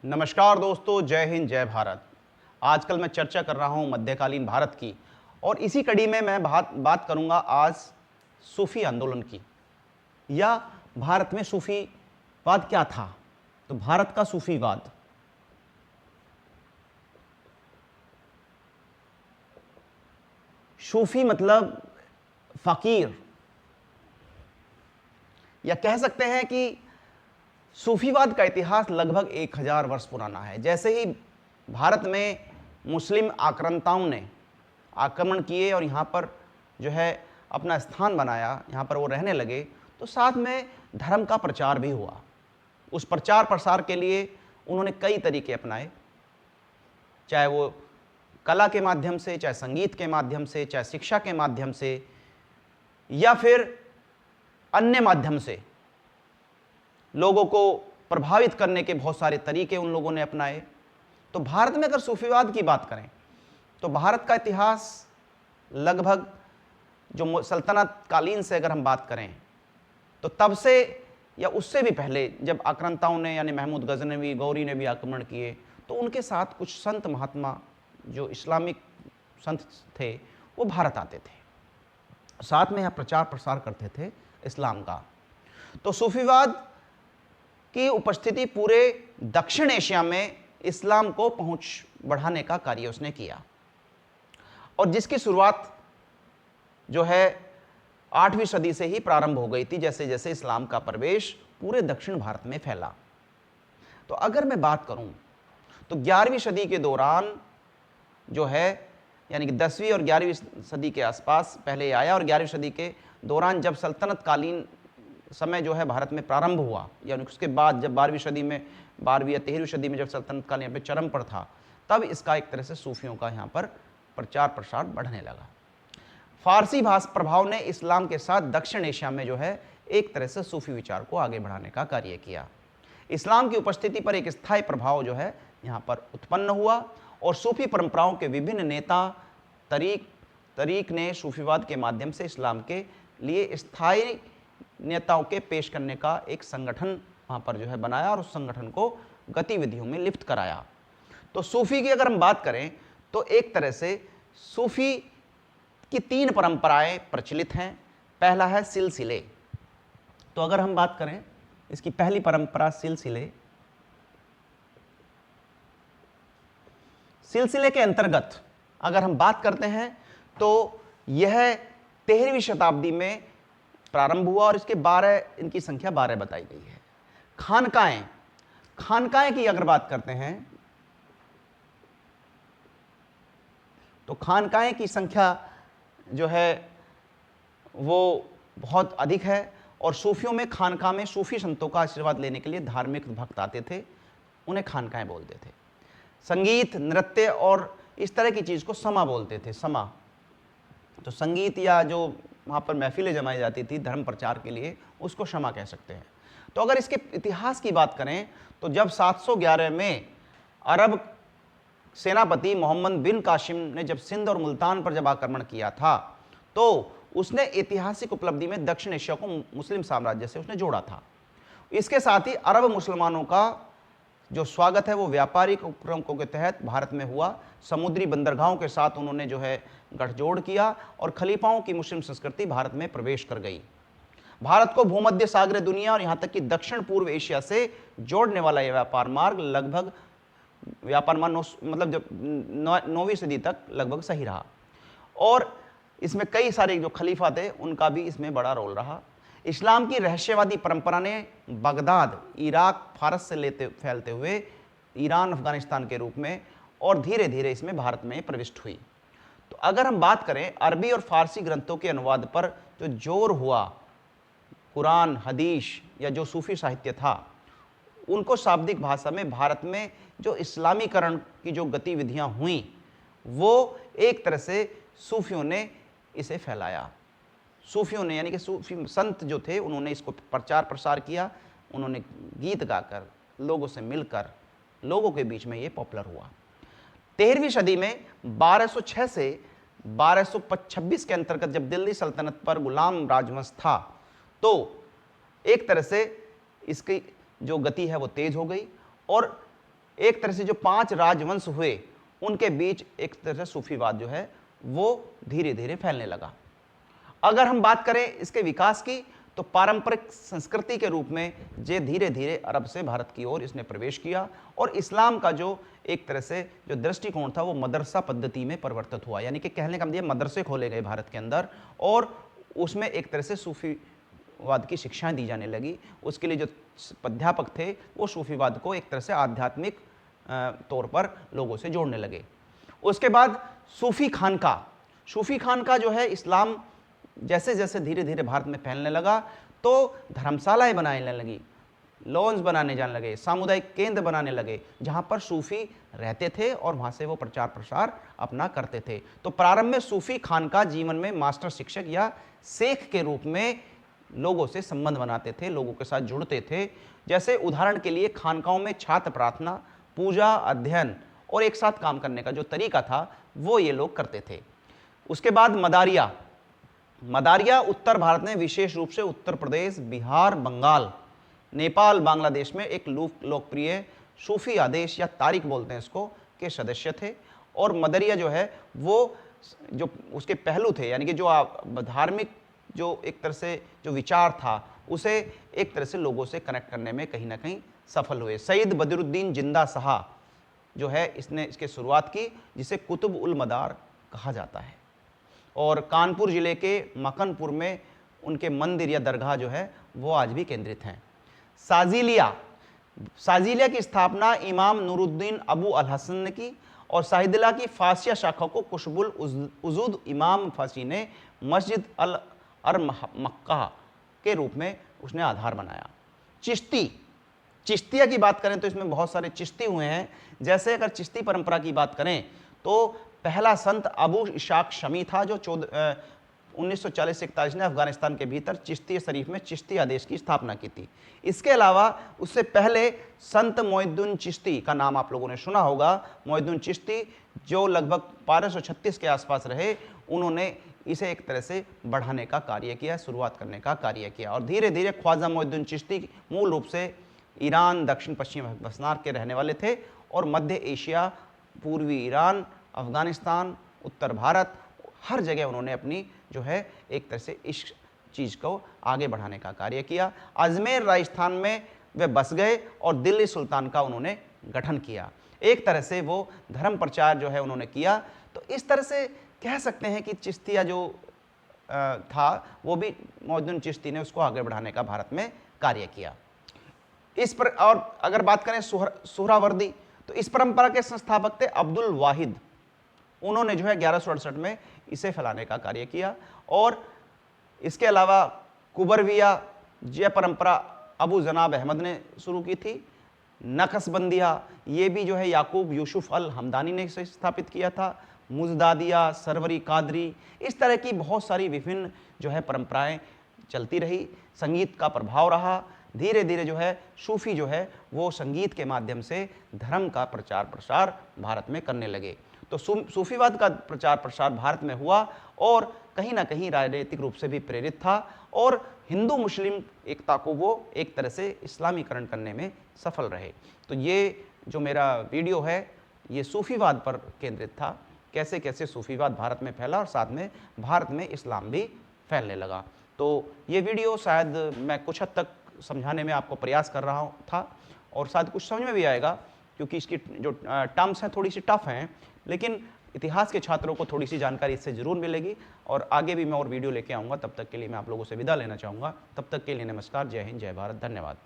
नमस्कार दोस्तों, जय हिंद जय भारत। आजकल मैं चर्चा कर रहा हूं मध्यकालीन भारत की, और इसी कड़ी में मैं बात करूंगा आज सूफी आंदोलन की, या भारत में सूफीवाद क्या था। तो भारत का सूफीवाद, सूफी मतलब फकीर, या कह सकते हैं कि सूफीवाद का इतिहास लगभग 1000 वर्ष पुराना है। जैसे ही भारत में मुस्लिम आक्रांताओं ने आक्रमण किए और यहाँ पर जो है अपना स्थान बनाया, यहाँ पर वो रहने लगे, तो साथ में धर्म का प्रचार भी हुआ। उस प्रचार प्रसार के लिए उन्होंने कई तरीके अपनाए, चाहे वो कला के माध्यम से, चाहे संगीत के माध्यम से, चाहे शिक्षा के माध्यम से, या फिर अन्य माध्यम से लोगों को प्रभावित करने के बहुत सारे तरीके उन लोगों ने अपनाए। तो भारत में अगर सूफीवाद की बात करें तो भारत का इतिहास लगभग जो सल्तनत कालीन से अगर हम बात करें तो तब से या उससे भी पहले, जब आक्रांताओं ने यानी महमूद गजनवी, गौरी ने भी आक्रमण किए, तो उनके साथ कुछ संत महात्मा जो इस्लामिक संत थे वो भारत आते थे, साथ में यहाँ प्रचार प्रसार करते थे इस्लाम का। तो सूफीवाद की उपस्थिति पूरे दक्षिण एशिया में इस्लाम को पहुंच बढ़ाने का कार्य उसने किया, और जिसकी शुरुआत जो है 8वीं सदी से ही प्रारंभ हो गई थी, जैसे जैसे इस्लाम का प्रवेश पूरे दक्षिण भारत में फैला। तो अगर मैं बात करूं तो 11वीं सदी के दौरान जो है, यानी कि 10वीं और 11वीं सदी के आसपास पहले आया, और 11वीं सदी के दौरान जब सल्तनत कालीन समय जो है भारत में प्रारंभ हुआ, यानी उसके बाद जब 12वीं सदी में, 12वीं या 13वीं सदी में जब सल्तनत काल यहाँ पे चरम पर था, तब इसका एक तरह से सूफियों का यहाँ पर प्रचार प्रसार बढ़ने लगा। फारसी भाषा प्रभाव ने इस्लाम के साथ दक्षिण एशिया में जो है एक तरह से सूफी विचार को आगे बढ़ाने का कार्य किया। इस्लाम की उपस्थिति पर एक स्थायी प्रभाव जो है यहाँ पर उत्पन्न हुआ, और सूफी परंपराओं के विभिन्न नेता तरीक ने सूफीवाद के माध्यम से इस्लाम के लिए स्थायी नेताओं के पेश करने का एक संगठन वहाँ पर जो है बनाया, और उस संगठन को गतिविधियों में लिप्त कराया। तो सूफी की अगर हम बात करें तो एक तरह से सूफी की 3 परंपराएं प्रचलित हैं। पहला है सिलसिले। तो अगर हम बात करें इसकी पहली परंपरा सिलसिले के अंतर्गत अगर हम बात करते हैं तो यह 13वीं शताब्दी में प्रारंभ हुआ, और इसके 12 इनकी संख्या 12 बताई गई है। खानकाएं की अगर बात करते हैं तो खानकाएं की संख्या जो है वो बहुत अधिक है, और सूफियों में खानका में सूफी संतों का आशीर्वाद लेने के लिए धार्मिक भक्त आते थे, उन्हें खानकाएं बोलते थे। संगीत, नृत्य और इस तरह की चीज को समा बोलते थे, समा। तो संगीत या जो वहाँ पर महफिलें जमाई जाती थी धर्म प्रचार के लिए, उसको क्षमा कह सकते हैं। तो अगर इसके इतिहास की बात करें तो जब 711 में अरब सेनापति मोहम्मद बिन कासिम ने जब सिंध और मुल्तान पर जब आक्रमण किया था, तो उसने ऐतिहासिक उपलब्धि में दक्षिण एशिया को मुस्लिम साम्राज्य से उसने जोड़ा था। इसके साथ ही अरब मुसलमानों का जो स्वागत है वो व्यापारिक उपक्रमों के तहत भारत में हुआ। समुद्री बंदरगाहों के साथ उन्होंने जो है गठजोड़ किया, और खलीफाओं की मुस्लिम संस्कृति भारत में प्रवेश कर गई। भारत को भूमध्य सागरीय दुनिया और यहाँ तक कि दक्षिण पूर्व एशिया से जोड़ने वाला यह व्यापार मार्ग मतलब जब 9वीं सदी तक लगभग सही रहा, और इसमें कई सारे जो खलीफा थे उनका भी इसमें बड़ा रोल रहा। इस्लाम की रहस्यवादी परंपरा ने बगदाद, इराक, फारस से फैलते हुए ईरान, अफगानिस्तान के रूप में, और धीरे धीरे इसमें भारत में प्रविष्ट हुई। तो अगर हम बात करें अरबी और फारसी ग्रंथों के अनुवाद पर जो जोर हुआ, कुरान, हदीस या जो सूफी साहित्य था, उनको शाब्दिक भाषा में भारत में जो इस्लामीकरण की जो गतिविधियां हुई, वो एक तरह से सूफियों ने इसे फैलाया। सूफियों ने यानी कि सूफी संत जो थे उन्होंने इसको प्रचार प्रसार किया, उन्होंने गीत गाकर, लोगों से मिलकर, लोगों के बीच में ये पॉपुलर हुआ। 13वीं सदी में 1206 से 1226 के अंतर्गत जब दिल्ली सल्तनत पर गुलाम राजवंश था, तो एक तरह से इसकी जो गति है वो तेज हो गई, और एक तरह से जो 5 राजवंश हुए उनके बीच एक तरह से सूफीवाद जो है वो धीरे धीरे फैलने लगा। अगर हम बात करें इसके विकास की, तो पारंपरिक संस्कृति के रूप में ये धीरे धीरे अरब से भारत की ओर इसने प्रवेश किया और इस्लाम का जो एक तरह से जो दृष्टिकोण था वो मदरसा पद्धति में परिवर्तित हुआ। यानी कि कहने का मतलब मदरसे खोले गए भारत के अंदर और उसमें एक तरह से सूफीवाद की शिक्षाएं दी जाने लगी। उसके लिए जो अध्यापक थे वो सूफीवाद को एक तरह से आध्यात्मिक तौर पर लोगों से जोड़ने लगे। उसके बाद सूफी खानका जो है इस्लाम जैसे जैसे धीरे धीरे भारत में फैलने लगा तो धर्मशालाएं बनाने लगी, लॉन्स बनाने जाने लगे, सामुदायिक केंद्र बनाने लगे जहां पर सूफी रहते थे और वहां से वो प्रचार प्रसार अपना करते थे। तो प्रारंभ में सूफी खानका जीवन में मास्टर शिक्षक या शेख के रूप में लोगों से संबंध बनाते थे, लोगों के साथ जुड़ते थे। जैसे उदाहरण के लिए खानकाओं में छात्र प्रार्थना, पूजा, अध्ययन और एक साथ काम करने का जो तरीका था वो ये लोग करते थे। उसके बाद मदारिया उत्तर भारत में विशेष रूप से उत्तर प्रदेश, बिहार, बंगाल, नेपाल, बांग्लादेश में एक लोकप्रिय सूफी आदेश या तारीख बोलते हैं इसको के सदस्य थे। और मदरिया जो है वो जो उसके पहलू थे यानी कि जो धार्मिक जो एक तरह से जो विचार था उसे एक तरह से लोगों से कनेक्ट करने में कहीं ना कहीं सफल हुए। सईद बदरुद्दीन जिंदा शाह जो है इसने इसकी शुरुआत की, जिसे कुतुब उल मदार कहा जाता है। और कानपुर जिले के मकनपुर में उनके मंदिर या दरगाह जो है वो आज भी केंद्रित हैं। साजिलिया की स्थापना इमाम नूरुद्दीन अबू अल हसन ने की और साहिदिला की फासिया शाखा को कुशबुल उजूद इमाम फासी ने मस्जिद अल मक्का के रूप में उसने आधार बनाया। चिश्तिया की बात करें तो इसमें बहुत सारे चिश्ती हुए हैं। जैसे अगर चिश्ती परंपरा की बात करें तो पहला संत अबू इशाक शमी था जो 1940 से 41 ने अफगानिस्तान के भीतर चिश्ती शरीफ में चिश्ती आदेश की स्थापना की थी। इसके अलावा उससे पहले संत मोइनुद्दीन चिश्ती का नाम आप लोगों ने सुना होगा। मोइनुद्दीन चिश्ती जो लगभग 1236 के आसपास रहे, उन्होंने इसे एक तरह से बढ़ाने का कार्य किया, शुरुआत करने का कार्य किया। और धीरे धीरे ख्वाजा मोइनुद्दीन चिश्ती मूल रूप से ईरान, दक्षिण पश्चिम अफगानिस्तान के रहने वाले थे और मध्य एशिया, पूर्वी ईरान, अफगानिस्तान, उत्तर भारत, हर जगह उन्होंने अपनी जो है एक तरह से इस चीज़ को आगे बढ़ाने का कार्य किया। अजमेर राजस्थान में वे बस गए और दिल्ली सुल्तान का उन्होंने गठन किया। एक तरह से वो धर्म प्रचार जो है उन्होंने किया। तो इस तरह से कह सकते हैं कि चिश्तिया जो था वो भी मोइनुद्दीन चिश्ती ने उसको आगे बढ़ाने का भारत में कार्य किया। इस पर और अगर बात करें सुहरावर्दी, तो इस परंपरा के संस्थापक थे अब्दुल वाहिद। उन्होंने जो है 1168 में इसे फैलाने का कार्य किया। और इसके अलावा कुबरविया यह परंपरा अबू जनाब अहमद ने शुरू की थी। नक्शबंदिया ये भी जो है याकूब यूसुफ अल हमदानी ने इसे स्थापित किया था। मुजदादिया, सरवरी कादरी, इस तरह की बहुत सारी विभिन्न जो है परंपराएं चलती रही। संगीत का प्रभाव रहा। धीरे धीरे जो है सूफी जो है वो संगीत के माध्यम से धर्म का प्रचार प्रसार भारत में करने लगे। तो सूफीवाद का प्रचार प्रसार भारत में हुआ और कहीं ना कहीं राजनीतिक रूप से भी प्रेरित था और हिंदू मुस्लिम एकता को वो एक तरह से इस्लामीकरण करने में सफल रहे। तो ये जो मेरा वीडियो है ये सूफीवाद पर केंद्रित था, कैसे कैसे सूफीवाद भारत में फैला और साथ में भारत में इस्लाम भी फैलने लगा। तो ये वीडियो शायद मैं कुछ हद तक समझाने में आपको प्रयास कर रहा था और शायद कुछ समझ में भी आएगा, क्योंकि इसकी जो टर्म्स हैं थोड़ी सी टफ हैं, लेकिन इतिहास के छात्रों को थोड़ी सी जानकारी इससे ज़रूर मिलेगी। और आगे भी मैं और वीडियो लेके आऊँगा। तब तक के लिए मैं आप लोगों से विदा लेना चाहूँगा। तब तक के लिए नमस्कार, जय हिंद, जय भारत, धन्यवाद।